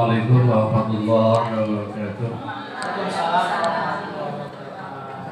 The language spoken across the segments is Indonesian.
Assalamualaikum warahmatullahi wabarakatuh.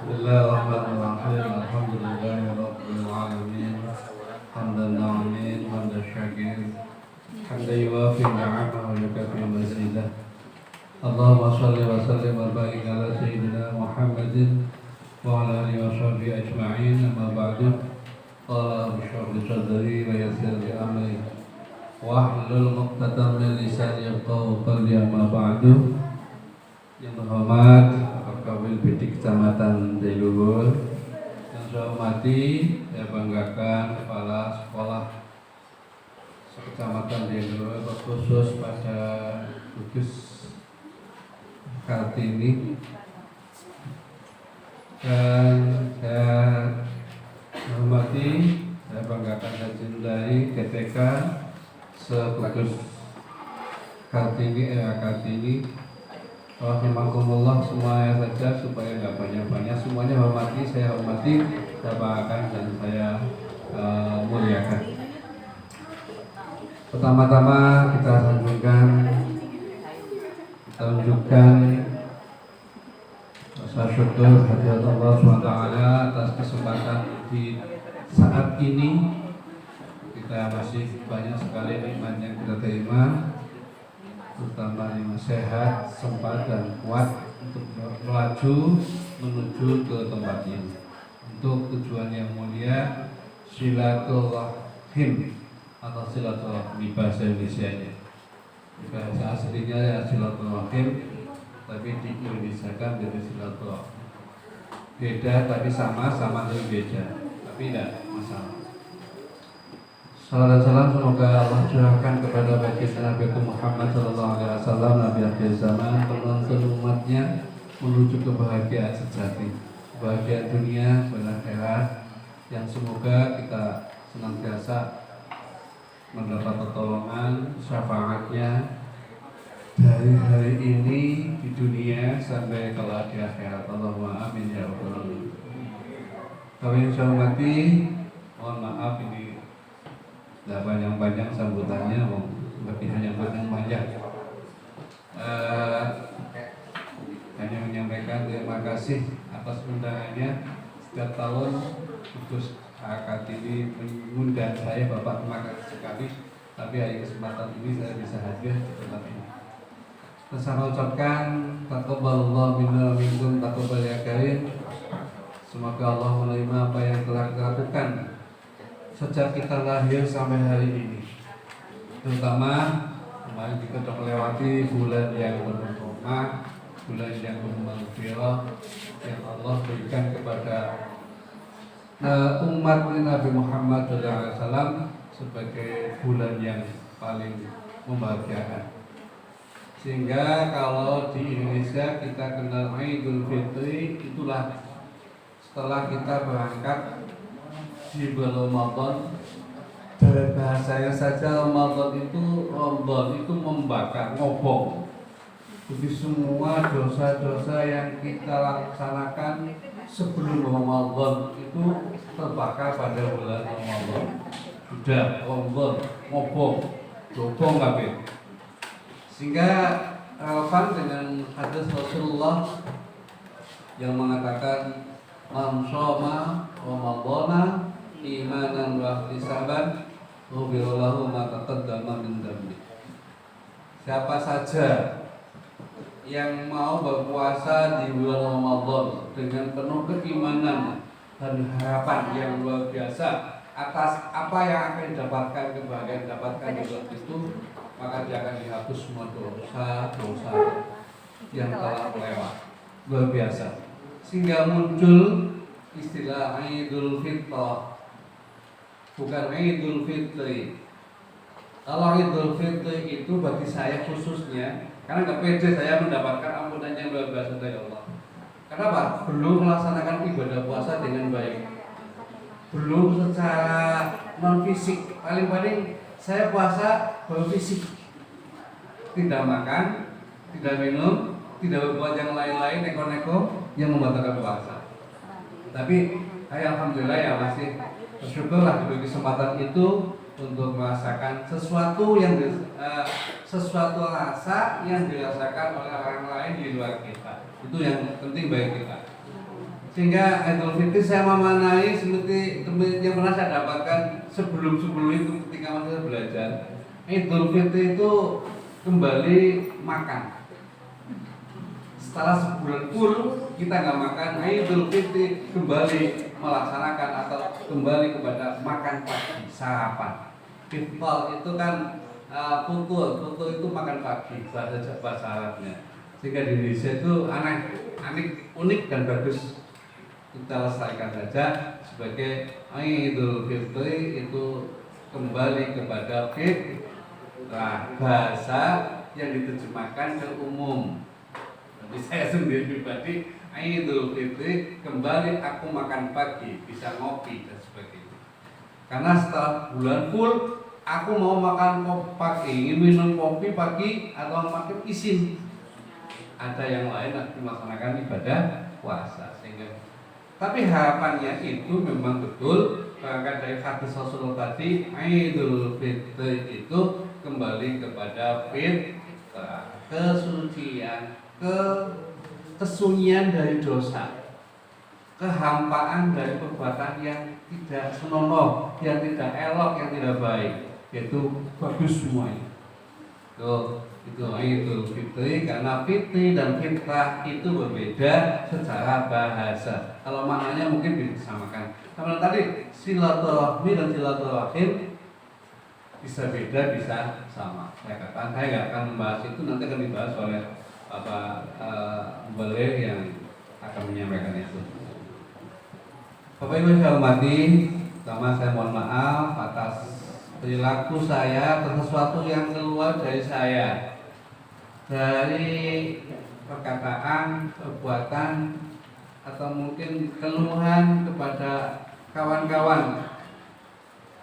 Bismillahirrahmanirrahim. Alhamdulillahirabbil alamin. Hamdan na'imin hamdan syakirin. Hamdan yuwafi ni'amahu wa yukafi mazidah. Allahumma shalli wa sallim wa barik ala sayyidina Muhammadin wa ala alihi wa sahbihi ajma'in. Amma ba'du. Qala bishrah li sadri wa yassir li amri. Wahlul 'uqdatam min lisani yafqahu qawli. Amma ba'du. Yang terhormat Wakil Bidik Kecamatan Dailuhur, yang saya hormati, saya banggakan Kepala Sekolah Kecamatan Dailuhur, khusus pada Gugus Kartini, dan saya hormati, saya banggakan dan cintai GTK se-Gugus Kartini, Kartini. Rahimakumullah semuanya saja supaya nggak banyak-banyak, semuanya hormati, saya banggakan dan saya muliakan. Pertama-tama kita tunjukkan rasa syukur hadirat Allah SWT atas kesempatan di saat ini. Kita masih banyak sekali nikmat yang kita terima, terutama yang sehat, sempat dan kuat untuk melaju menuju ke tempat ini untuk tujuan yang mulia, silaturahim atau silaturahmi bahasa Indonesia-nya. Bahasa aslinya ya silaturahim, tapi di Indonesia kan jadi silaturahmi. Beda tapi sama tapi beda, tapi tidak masalah. Salam dan salam semoga Allah curahkan kepada baginda Nabi Muhammad SAW, Nabi akhir zaman, penuntun umatnya menuju kebahagiaan sejati, kebahagiaan dunia dan akhirat, yang semoga kita senantiasa mendapat pertolongan syafaatnya dari hari ini di dunia sampai kelak di akhirat. Allahumma amin ya rabbal alamin. Kami yang saya hormati, mohon maaf ini tidak panjang-panjang sambutannya, lebih hanya panjang. Hanya menyampaikan terima kasih atas undangannya. Setiap tahun Gugus Kartini mengundang saya, Bapak, terima kasih sekali. Tapi hari kesempatan ini saya bisa hadir di tempat ini. Saya ucapkan taqabbalallahu minna wa minkum taqabbal ya karim. Semoga Allah menerima apa yang telah kita lakukan sejak kita lahir sampai hari ini, terutama kemarin kita sudah melewati bulan yang penuh rahmat, bulan yang penuh maghfirah yang Allah berikan kepada umat Nabi Muhammad SAW sebagai bulan yang paling membahagiakan. Sehingga kalau di Indonesia kita kenal Idul Fitri, itulah setelah kita berangkat di bulan Ramadan. Dari bahasanya saja Ramadan itu membakar, ngobong. Jadi semua dosa-dosa yang kita laksanakan sebelum Ramadan itu terbakar pada bulan Ramadan. Sudah Ramadan, ngobong, dobong kabeh. Sehingga relevan dengan hadis Rasulullah yang mengatakan man shoma Ramadana imanan wa ihtisaban ghufira lahu ma taqaddama min dhanbi. Siapa saja yang mau berpuasa di bulan Ramadan dengan penuh keimanan dan harapan yang luar biasa atas apa yang akan didapatkan, kebahagiaan didapatkan di bulan itu, maka dia akan dihapus semua dosa-dosa yang telah lewat. Luar biasa. Sehingga muncul istilah Idul Fitri, bukan Idul Fitri. Kalau Idul Fitri itu bagi saya khususnya, karena nggak pede saya mendapatkan ampunan yang luar biasa dari Allah. Kenapa? Belum melaksanakan ibadah puasa dengan baik, belum secara non fisik. Paling-paling saya puasa baru fisik, tidak makan, tidak minum, tidak berbuat yang lain-lain, neko-neko yang membatalkan puasa. Tapi alhamdulillah ya masih bersyukurlah diberi kesempatan itu untuk merasakan sesuatu yang sesuatu rasa yang dirasakan oleh orang lain di luar kita. Itu yang penting bagi kita. Sehingga Idul Fitri saya memaknai seperti yang pernah saya dapatkan sebelum itu ketika masih belajar. Idul Fitri itu kembali makan. Setelah sebulan full kita nggak makan, Idul Fitri kembali melaksanakan atau kembali kepada makan pagi, sarapan. Iftar itu kan futur itu makan pagi bahasa Arabnya. Sehingga di Indonesia itu aneh, unik dan bagus. Kita lestarikan saja sebagai Idul Fitri itu kembali kepada fitrah, bahasa yang diterjemahkan ke umum. Jadi saya sendiri pribadi Idul Fitri kembali aku makan pagi, bisa ngopi dan sebagainya. Karena setelah bulan full aku mau makan kopi pagi, ingin minum kopi pagi atau makan isin. Ada yang lain aku melaksanakan ibadah puasa sehingga. Tapi harapannya itu memang betul berangkat dari hadis Rasulullah tadi, Idul Fitri itu kembali kepada fitrah, kesucian, kesunyian dari dosa, kehampaan dari perbuatan yang tidak senonoh, yang tidak elok, yang tidak baik, yaitu bagus semuanya. Itu Idul Fitri, karena fitri dan fitrah itu berbeda secara bahasa. Kalau maknanya mungkin disamakan. Kalau tadi silaturahmi dan silaturahim bisa beda, bisa sama. Saya katakan saya nggak akan membahas itu, nanti akan dibahas oleh beliau yang akan menyampaikan itu. Bapak Ibu saya hormati, pertama saya mohon maaf atas perilaku saya atau sesuatu yang keluar dari saya, dari perkataan, perbuatan, atau mungkin keluhan kepada kawan-kawan,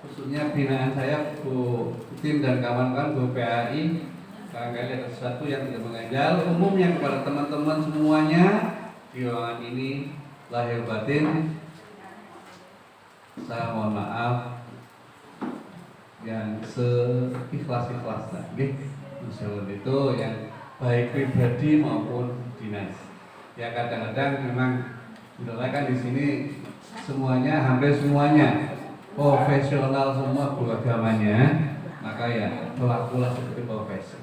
khususnya binaan saya Bu Tim dan kawan-kawan Bu PAI. Barangkali ada sesuatu yang tidak mengajal, umumnya kepada teman-teman semuanya di ruangan ini, lahir batin saya mohon maaf yang seikhlas-ikhlasnya. Insyaallah itu yang baik pribadi maupun dinas. Ya kadang-kadang memang sudah kan di sini semuanya, hampir semuanya profesional semua beragamanya, maka ya pelakulah seperti profesi.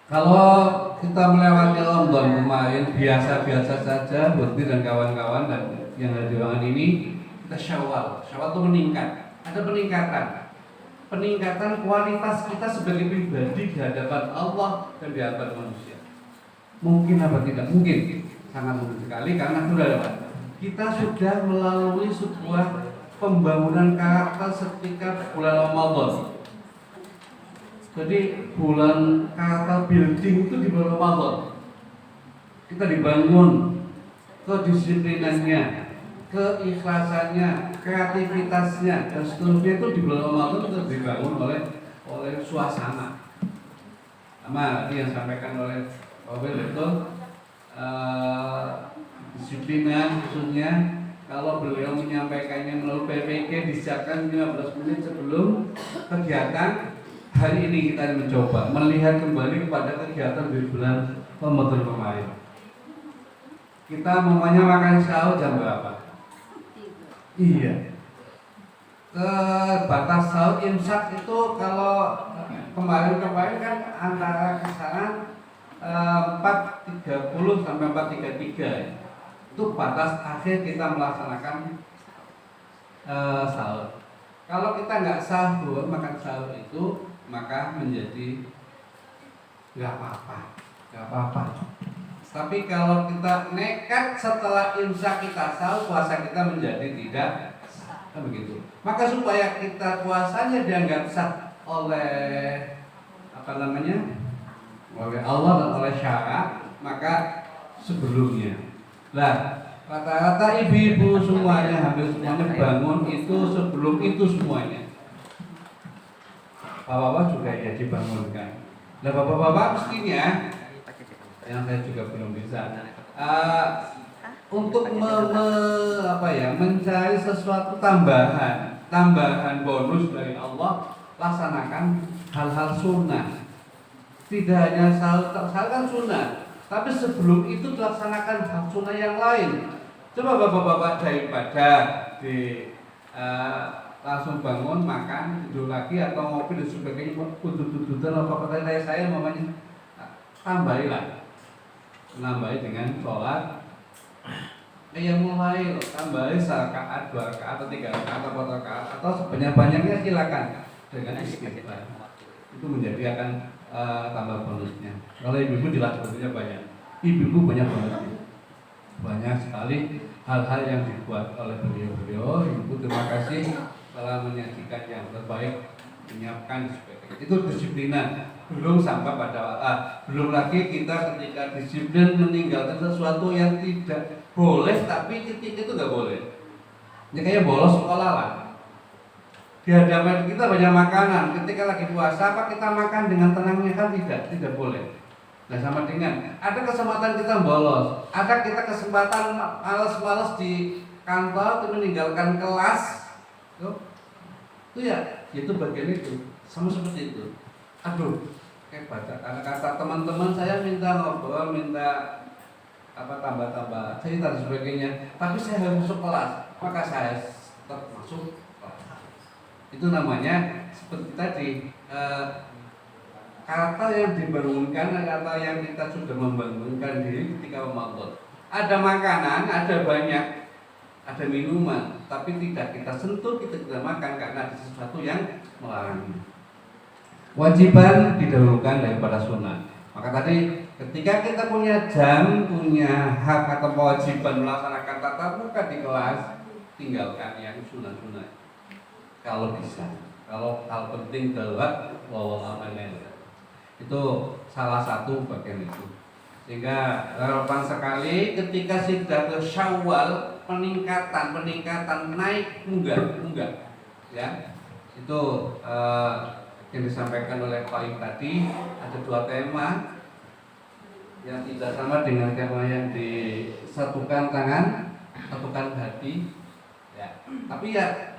Kalau kita melewati Ramadan kemarin biasa-biasa saja, Bukti dan kawan-kawan dan yang ada di ruangan ini, kita Syawal itu meningkat, ada peningkatan kualitas kita sebagai pribadi di hadapan Allah dan di hadapan manusia. Mungkin apa tidak? Mungkin, sangat mungkin sekali karena sudah kita sudah melalui sebuah pembangunan karakter setika bulan Ramadan. Jadi bulan karakter building itu di bulan Ramadan. Kita dibangun kedisiplinannya, keikhlasannya, kreativitasnya dan seterusnya itu di bulan Ramadan itu dibangun oleh suasana. Sama tadi yang disampaikan oleh Pak betul disiplinan khususnya kalau beliau menyampaikannya melalui PPK disiapkan 15 menit sebelum kegiatan. Hari ini kita mencoba melihat kembali kepada kegiatan di bulan Ramadan kemarin. Kita mamanya makan sahur jam berapa? Iya. Batas sahur imsak itu kalau kemarin kan antara kisaran 4.30 sampai 4.33 itu batas akhir kita melaksanakan sahur. Kalau kita nggak sahur, makan sahur itu maka menjadi nggak apa-apa. Tapi kalau kita nekat setelah imsak kita sahur, puasa kita menjadi tidak sah, begitu. Maka supaya kita puasanya dianggap sah oleh oleh Allah dan oleh syara, maka sebelumnya. Nah, rata-rata ibu-ibu semuanya, hampir semuanya bangun itu sebelum itu semuanya. Bapak-bapak juga ya dibangunkan. Nah, bapak-bapak mestinya yang saya juga belum bisa untuk mencari sesuatu tambahan tambahan bonus dari Allah, laksanakan hal-hal sunnah. Tidak hanya sahur kan sunnah, tapi sebelum itu dilaksanakan hal sunnah yang lain. Coba bapak-bapak daripada di langsung bangun, makan, tidur lagi atau ngopi dan sebagainya, udut-udutan apa kata saya mamanya, tambahi dengan sholat. Ya mulai tambahi serakaat, 2 rakaat atau 3 rakaat atau 4 rakaat atau sebanyak-banyaknya silakan dengan istighfar. Itu menjadi akan tambah bonusnya. Kalau ibu-ibu jelas bonusnya banyak. Ibu-ibu banyak bonusnya. Banyak sekali hal-hal yang dibuat oleh beliau-beliau. Ibu terima kasih telah menyajikan yang terbaik, menyiapkan sebagainya. Itu disiplinan. Belum sampai pada belum lagi kita ketika disiplin meninggalkan sesuatu yang tidak boleh, tapi ketika itu nggak boleh. Ini kayak bolos sekolah lah. Di hadapan kita banyak makanan, ketika lagi puasa apa kita makan dengan tenangnya kan tidak boleh. Nah sama dengan ada kesempatan kita bolos, ada kita kesempatan malas-malas di kantor meninggalkan kelas, itu ya itu bagian itu sama seperti itu. Aduh, kayak baca kata teman-teman saya minta ngobrol, minta tambah cerita dan sebagainya, tapi saya harus masuk kelas, maka saya tetap masuk. Itu namanya seperti tadi kata yang dibangunkan, kata yang kita sudah membangunkan diri ketika Ramadan. Ada makanan, ada banyak, ada minuman, tapi tidak kita sentuh, kita tidak makan karena ada sesuatu yang melarangnya. Wajiban didahulukan daripada sunnah. Maka tadi ketika kita punya jam, punya hak atau kewajiban melaksanakan tatap muka di kelas, tinggalkan yang sunnah-sunnah. Kalau bisa, kalau hal penting darurat, itu salah satu bagian itu. Sehingga relevan sekali ketika sudah ke Syawal, peningkatan naik munggah, ya. Itu yang disampaikan oleh Pak Im tadi, ada 2 tema yang tidak sama dengan tema yang disatukan tangan, satukan hati, ya. Tapi ya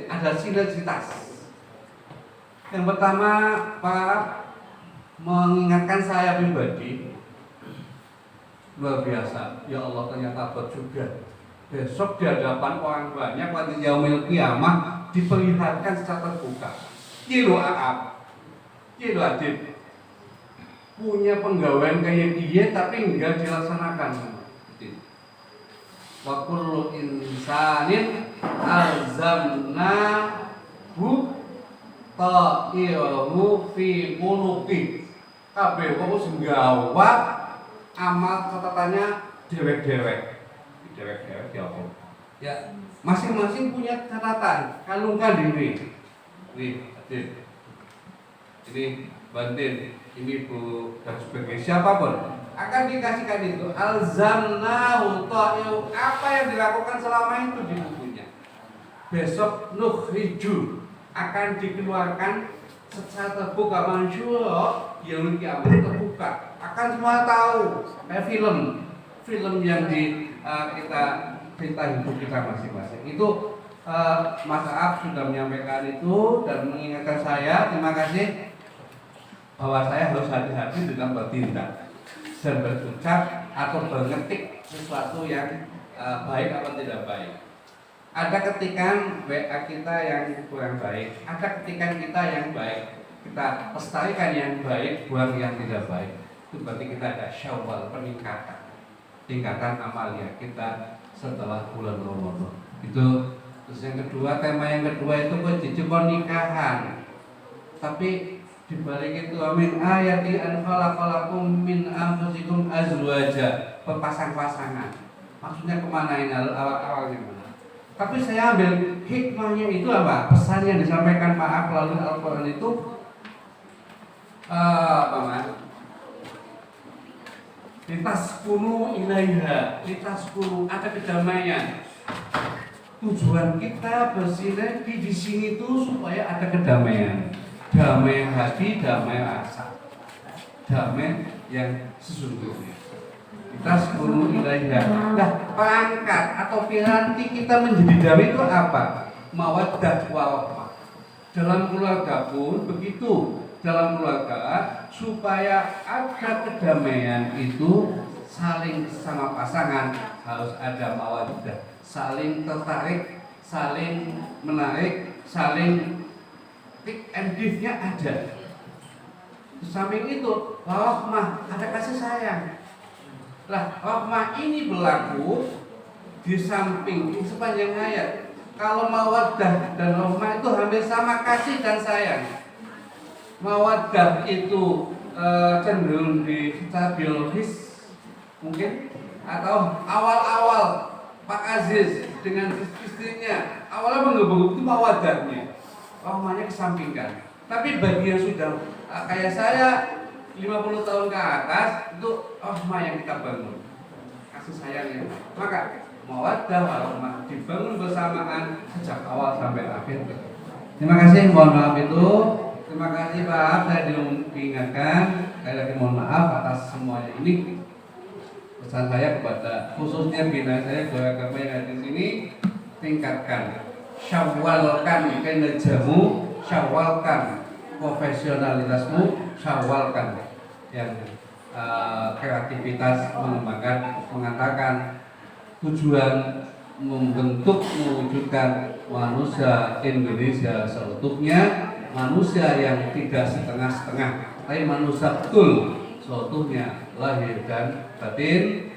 ada sinergitas. Yang pertama, Pak mengingatkan saya pribadi, luar biasa. Ya Allah, ternyata berat juga. Besok di hadapan orang banyak pada yaumil kiamah diperlihatkan secara terbuka. Kilo Aab, kilo Adib punya penggawaian kayak dia tapi enggak dilaksanakan. Wa kullu insanin alzamnahu ta'irahu fi unuqi. Kabeh wong sing gawa amal catatannya dewek-dewek apa? Ya, masing-masing punya catatan, kalungkan diri. Nih, Adit. Ini Bantin, ini Bu dan sebagainya siapapun akan dikasihkan itu alzamnahu ta'u, apa yang dilakukan selama itu di bukunya. Besok nukhriju akan dikeluarkan secara terbuka, mansyura yang kiamat terbuka, akan semua tahu. Kayak film yang kita cerita hidup kita masing-masing. Itu Mas Aab sudah menyampaikan itu dan mengingatkan saya. Terima kasih bahwa saya harus hati-hati dalam bertindak dan berucap atau mengetik sesuatu yang baik atau tidak baik. Ada ketikan WA kita yang kurang baik, ada ketikan kita yang baik, kita lestarikan yang baik, buang yang tidak baik. Itu berarti kita ada Syawal, tingkatan amalia kita setelah bulan Ramadan. Itu. Terus yang kedua, tema yang kedua itu jujur nikahan. Tapi dibalik itu amin ayati an khalaqalakum min anfusikum azwaja, berpasang-pasangan. Maksudnya kemana ini awal-awalnya mana? Tapi saya ambil hikmahnya itu apa? Pesan yang disampaikan Pak melalui Al-Quran itu litaskunu ilaiha, litaskunu, ada kedamaian. Tujuan kita bersinergi di sini itu supaya ada kedamaian, damai hati, damai rasa, damai yang sesungguhnya. Kita sepuluh ilaiha. Nah, perangkat atau piranti kita menjadi damai itu apa? mawaddah warahmah. Dalam keluarga pun begitu. Dalam keluarga supaya ada kedamaian itu saling sama pasangan harus ada mawaddah, saling tertarik, saling menarik, saling pick and give-nya ada. Di samping itu rahmah, ada kasih sayang. Lah rahmah ini berlaku di samping di sepanjang ayat. Kalau mawaddah dan rahmah itu hampir sama kasih dan sayang. Mawaddah itu cenderung di secara biologis mungkin, atau awal-awal Pak Aziz dengan istrinya awalnya menggebu-gebu itu mawaddahnya, rahmahnya kesampingkan. Tapi bagi yang sudah kayak saya 50 tahun ke atas itu rahmah yang kita bangun, kasih sayangnya. Maka mawaddah warahmah dibangun bersamaan sejak awal sampai akhir. Terima kasih, mohon maaf itu. Terima kasih Pak, saya diingatkan. Sekali lagi mohon maaf atas semuanya ini. Pesan saya kepada khususnya bina saya keluarga agama yang ada di sini, tingkatkan, syawalkan kinerjamu, syawalkan profesionalitasmu, syawalkan yang kreativitas mengatakan tujuan membentuk mewujudkan manusia Indonesia seutuhnya, manusia yang tidak setengah-setengah, tapi manusia betul seutuhnya lahir dan batin.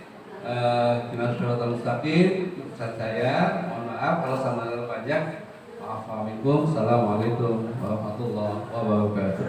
Dengan suratul mustaqim, pesan saya, mohon maaf kalau sama panjang. Assalamualaikum warahmatullahi wabarakatuh.